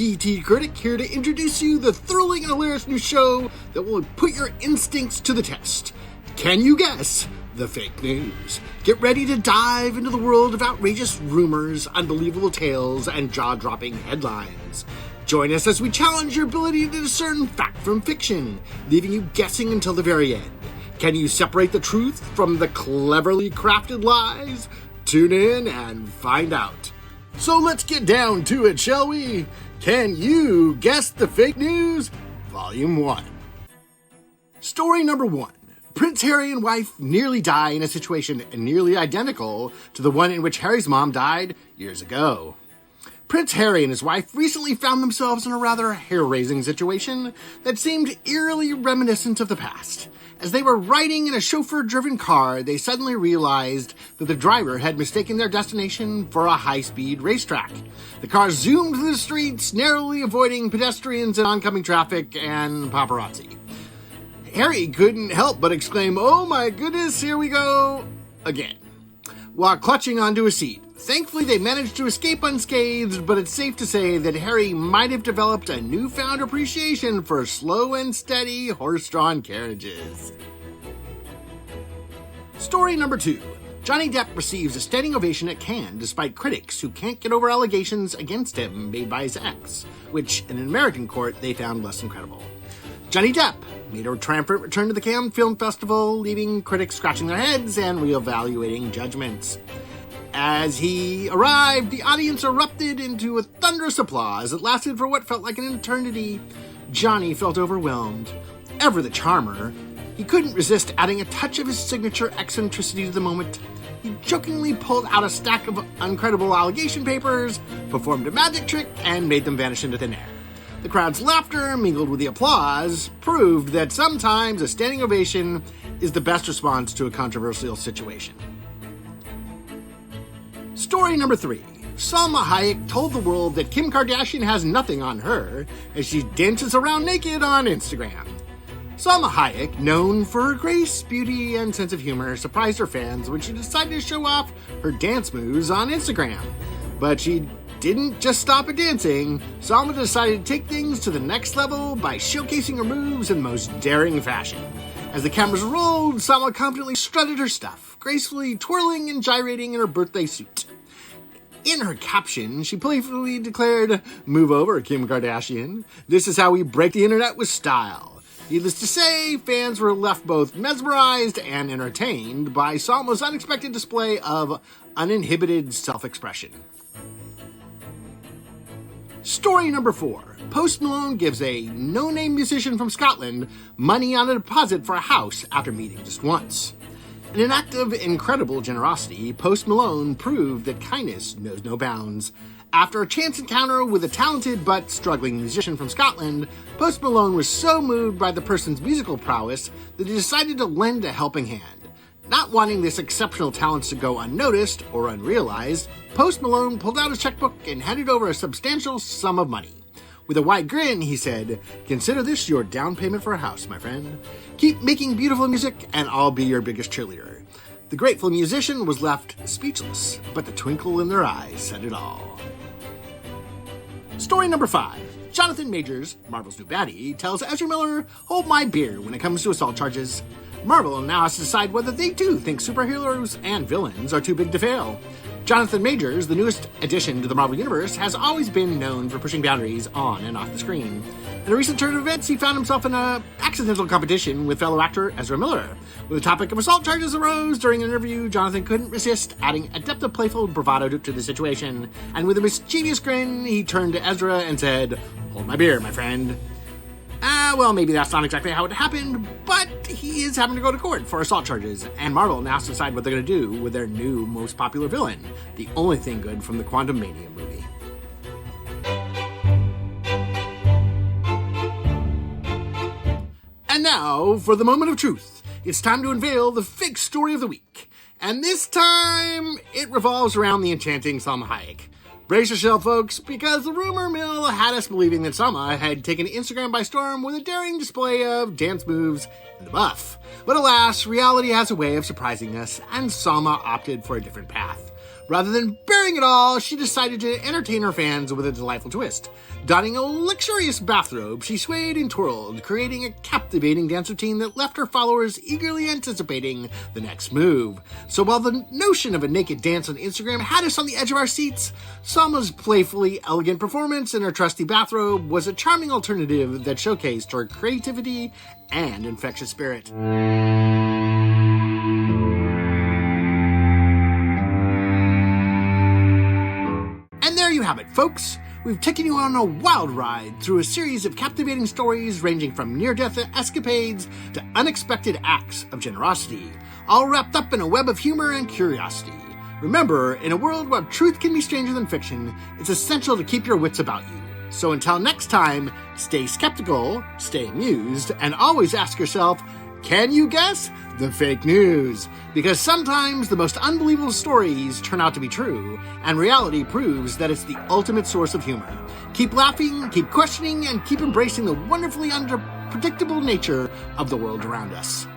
DT Critic, here to introduce you the thrilling and hilarious new show that will put your instincts to the test. Can you guess the fake news? Get ready to dive into the world of outrageous rumors, unbelievable tales, and jaw-dropping headlines. Join us as we challenge your ability to discern fact from fiction, leaving you guessing until the very end. Can you separate the truth from the cleverly crafted lies? Tune in and find out. So let's get down to it, shall we? Can you guess the fake news? Volume 1. Story number 1. Prince Harry and wife nearly die in a situation nearly identical to the one in which Harry's mom died years ago. Prince Harry and his wife recently found themselves in a rather hair-raising situation that seemed eerily reminiscent of the past. As they were riding in a chauffeur-driven car, they suddenly realized that the driver had mistaken their destination for a high-speed racetrack. The car zoomed through the streets, narrowly avoiding pedestrians and oncoming traffic and paparazzi. Harry couldn't help but exclaim, "Oh my goodness, here we go again," while clutching onto a seat. Thankfully, they managed to escape unscathed, but it's safe to say that Harry might have developed a newfound appreciation for slow and steady horse-drawn carriages. Story number 2. Johnny Depp receives a standing ovation at Cannes despite critics who can't get over allegations against him made by his ex, which in an American court they found less incredible. Johnny Depp made a triumphant return to the Cannes Film Festival, leaving critics scratching their heads and reevaluating judgments. As he arrived, the audience erupted into a thunderous applause that lasted for what felt like an eternity. Johnny felt overwhelmed. Ever the charmer, he couldn't resist adding a touch of his signature eccentricity to the moment. He jokingly pulled out a stack of uncredible allegation papers, performed a magic trick, and made them vanish into thin air. The crowd's laughter, mingled with the applause, proved that sometimes a standing ovation is the best response to a controversial situation. Story number 3. Salma Hayek told the world that Kim Kardashian has nothing on her as she dances around naked on Instagram. Salma Hayek, known for her grace, beauty, and sense of humor, surprised her fans when she decided to show off her dance moves on Instagram. But she didn't just stop at dancing. Salma decided to take things to the next level by showcasing her moves in the most daring fashion. As the cameras rolled, Salma confidently strutted her stuff, gracefully twirling and gyrating in her birthday suit. In her caption, she playfully declared, "Move over, Kim Kardashian. This is how we break the internet with style." Needless to say, fans were left both mesmerized and entertained by Salma's unexpected display of uninhibited self-expression. Story number 4. Post Malone gives a no-name musician from Scotland money on a deposit for a house after meeting just once. In an act of incredible generosity, Post Malone proved that kindness knows no bounds. After a chance encounter with a talented but struggling musician from Scotland, Post Malone was so moved by the person's musical prowess that he decided to lend a helping hand. Not wanting this exceptional talent to go unnoticed or unrealized, Post Malone pulled out his checkbook and handed over a substantial sum of money. With a wide grin, he said, "Consider this your down payment for a house, my friend. Keep making beautiful music, and I'll be your biggest cheerleader." The grateful musician was left speechless, but the twinkle in their eyes said it all. Story number 5. Jonathan Majors, Marvel's new baddie, tells Ezra Miller, "Hold my beer when it comes to assault charges." Marvel now has to decide whether they too think superheroes and villains are too big to fail. Jonathan Majors, the newest addition to the Marvel Universe, has always been known for pushing boundaries on and off the screen. In a recent turn of events, he found himself in an accidental competition with fellow actor Ezra Miller. When the topic of assault charges arose during an interview, Jonathan couldn't resist adding a depth of playful bravado to the situation, and with a mischievous grin, he turned to Ezra and said, "Hold my beer, my friend." Well, maybe that's not exactly how it happened, but he is having to go to court for assault charges, and Marvel now has to decide what they're going to do with their new most popular villain, the only thing good from the Quantum Mania movie. And now, for the moment of truth, it's time to unveil the fake story of the week. And this time, it revolves around the enchanting Salma Hayek. Brace yourself, folks, because the rumor mill had us believing that Salma had taken Instagram by storm with a daring display of dance moves in the buff. But alas, reality has a way of surprising us, and Salma opted for a different path. Rather than burying it all, she decided to entertain her fans with a delightful twist. Donning a luxurious bathrobe, she swayed and twirled, creating a captivating dance routine that left her followers eagerly anticipating the next move. So while the notion of a naked dance on Instagram had us on the edge of our seats, Salma's playfully elegant performance in her trusty bathrobe was a charming alternative that showcased her creativity and infectious spirit. And there you have it, folks. We've taken you on a wild ride through a series of captivating stories ranging from near-death escapades to unexpected acts of generosity, all wrapped up in a web of humor and curiosity. Remember, in a world where truth can be stranger than fiction, it's essential to keep your wits about you. So until next time, stay skeptical, stay amused, and always ask yourself, can you guess the fake news? Because sometimes the most unbelievable stories turn out to be true, and reality proves that it's the ultimate source of humor. Keep laughing, keep questioning, and keep embracing the wonderfully unpredictable nature of the world around us.